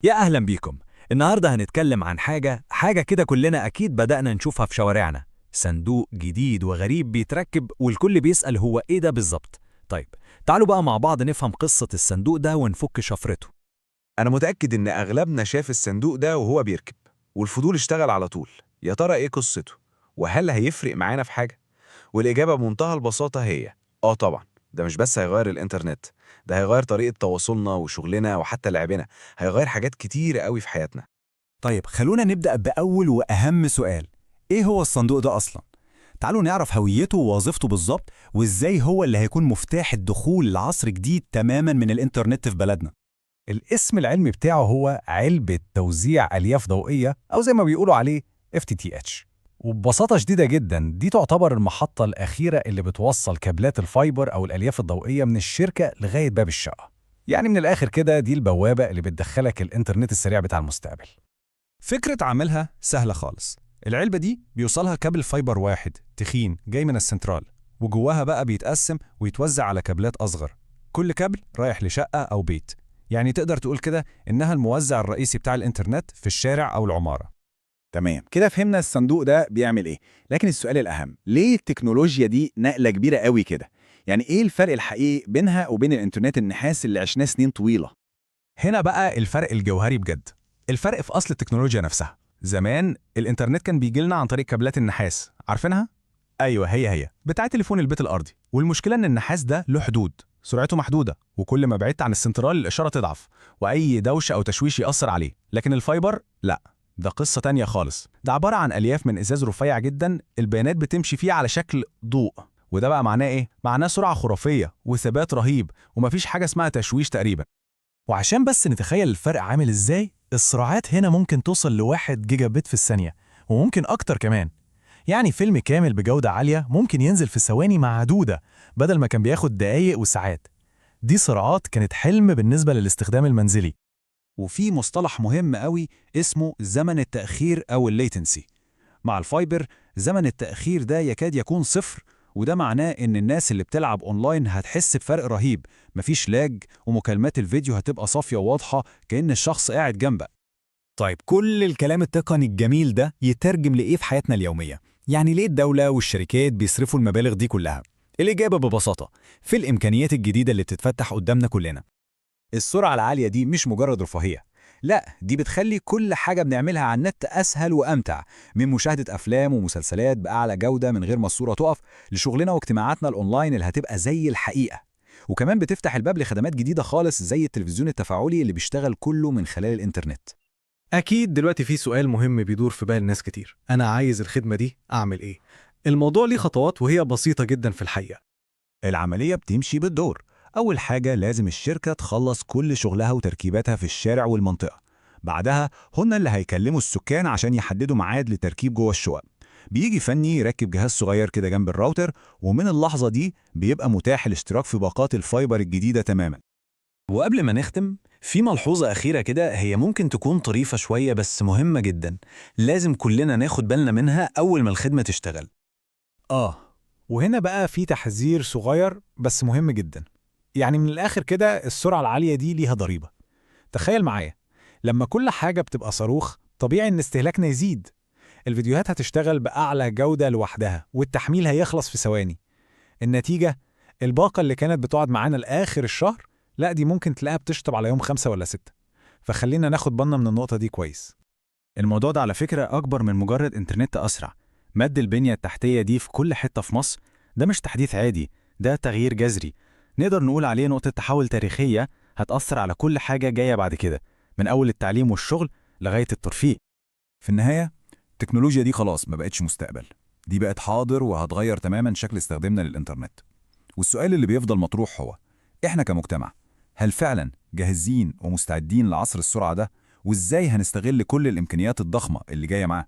يا أهلا بيكم. النهاردة هنتكلم عن حاجة كده كلنا أكيد بدأنا نشوفها في شوارعنا. صندوق جديد وغريب بيتركب والكل بيسأل هو إيه ده بالظبط. طيب، تعالوا بقى مع بعض نفهم قصة الصندوق ده ونفك شفرته. أنا متأكد إن أغلبنا شاف الصندوق ده وهو بيركب، والفضول اشتغل على طول. يا ترى إيه قصته؟ وهل هيفرق معانا في حاجة؟ والإجابة بمنتهى البساطة هي طبعًا. ده مش بس هيغير الإنترنت، ده هيغير طريقة تواصلنا وشغلنا وحتى لعبنا، هيغير حاجات كتيرة أوي في حياتنا. طيب خلونا نبدأ بأول وأهم سؤال. إيه هو الصندوق ده أصلاً؟ تعالوا نعرف هويته ووظيفته بالظبط، وإزاي هو اللي هيكون مفتاح الدخول لعصر جديد تماماً من الإنترنت في بلدنا. الاسم العلمي بتاعه هو علبة توزيع ألياف ضوئية، أو زي ما بيقولوا عليه FTTH. وببساطة شديدة جدا دي تعتبر المحطة الأخيرة اللي بتوصل كابلات الفايبر أو الألياف الضوئية من الشركة لغاية باب الشقة. يعني من الآخر كده دي البوابة اللي بتدخلك الإنترنت السريع بتاع المستقبل. فكرة عملها سهلة خالص. العلبة دي بيوصلها كابل فايبر واحد تخين جاي من السنترال، وجواها بقى بيتقسم ويتوزع على كابلات أصغر. كل كابل رايح لشقة أو بيت، يعني تقدر تقول كده إنها الموزع الرئيسي بتاع الإنترنت في الشارع أو العمارة. تمام كده فهمنا الصندوق ده بيعمل إيه، لكن السؤال الأهم، ليه التكنولوجيا دي نقلة كبيرة قوي كده؟ يعني إيه الفرق الحقيقي بينها وبين الإنترنت النحاس اللي عشناه سنين طويلة؟ هنا بقى الفرق الجوهري بجد. الفرق في أصل التكنولوجيا نفسها. زمان الإنترنت كان بيجيلنا عن طريق كابلات النحاس، عارفينها؟ أيوة، هي بتاع تليفون البيت الأرضي. والمشكلة إن النحاس ده له حدود، سرعته محدودة، وكل ما بعدت عن السنترال الإشارة تضعف، وأي دوشة أو تشويش يأثر عليه. لكن الفايبر لا، ده قصة تانية خالص. ده عبارة عن ألياف من إزاز رفيع جدا، البيانات بتمشي فيه على شكل ضوء. وده بقى معناه إيه؟ معناه سرعة خرافية وثبات رهيب، ومفيش حاجة اسمها تشويش تقريبا. وعشان بس نتخيل الفرق عامل ازاي، السرعات هنا ممكن توصل لواحد جيجا بت في الثانية، وممكن أكتر كمان. يعني فيلم كامل بجودة عالية ممكن ينزل في ثواني معدودة، بدل ما كان بياخد دقايق وساعات. دي سرعات كانت حلم بالنسبة للاستخدام المنزلي. وفي مصطلح مهم قوي اسمه زمن التأخير أو الليتنسي. مع الفايبر زمن التأخير ده يكاد يكون صفر، وده معناه إن الناس اللي بتلعب أونلاين هتحس بفرق رهيب. مفيش لاج، ومكالمات الفيديو هتبقى صافية وواضحة كأن الشخص قاعد جنبك. طيب كل الكلام التقني الجميل ده يترجم لإيه في حياتنا اليومية؟ يعني ليه الدولة والشركات بيصرفوا المبالغ دي كلها؟ الإجابة ببساطة في الإمكانيات الجديدة اللي بتتفتح قدامنا كلنا. السرعة العالية دي مش مجرد رفاهية، لا، دي بتخلي كل حاجة بنعملها على النت أسهل وأمتع، من مشاهدة أفلام ومسلسلات بأعلى جودة من غير ما الصورة تقف، لشغلنا واجتماعاتنا الأونلاين اللي هتبقى زي الحقيقة. وكمان بتفتح الباب لخدمات جديدة خالص زي التلفزيون التفاعلي اللي بيشتغل كله من خلال الإنترنت. أكيد دلوقتي في سؤال مهم بيدور في بال ناس كتير، أنا عايز الخدمة دي أعمل إيه؟ الموضوع ليه خطوات وهي بسيطة جدا في الحقيقة. العملية بتمشي بالدور. أول حاجة لازم الشركة تخلص كل شغلها وتركيباتها في الشارع والمنطقة. بعدها هن اللي هيكلموا السكان عشان يحددوا ميعاد لتركيب جوه الشقق. بيجي فني يركب جهاز صغير كده جنب الراوتر، ومن اللحظة دي بيبقى متاح الاشتراك في باقات الفايبر الجديدة تماما. وقبل ما نختم، في ملحوظة أخيرة كده، هي ممكن تكون طريفة شوية بس مهمة جدا، لازم كلنا ناخد بالنا منها أول ما الخدمة تشتغل. وهنا بقى في تحذير صغير بس مهم جدا. يعني من الآخر كده السرعة العالية دي ليها ضريبة. تخيل معايا، لما كل حاجة بتبقى صاروخ طبيعي إن استهلاكنا يزيد. الفيديوهات هتشتغل بأعلى جودة لوحدها، والتحميل هيخلص في ثواني. النتيجة، الباقة اللي كانت بتقعد معانا لآخر الشهر، لا دي ممكن تلاقيها بتشطب على يوم 5 ولا 6. فخلينا ناخد بالنا من النقطة دي كويس. الموضوع ده على فكرة أكبر من مجرد إنترنت أسرع. مد البنية التحتية دي في كل حتة في مصر ده مش تحديث عادي، ده تغيير جذري. نقدر نقول عليه نقطة تحول تاريخية هتأثر على كل حاجة جاية بعد كده، من أول التعليم والشغل لغاية الترفيه. في النهاية التكنولوجيا دي خلاص ما بقتش مستقبل، دي بقت حاضر وهتغير تماما شكل استخدامنا للإنترنت. والسؤال اللي بيفضل مطروح هو، إحنا كمجتمع هل فعلا جاهزين ومستعدين لعصر السرعة ده؟ وإزاي هنستغل كل الإمكانيات الضخمة اللي جاية معاه؟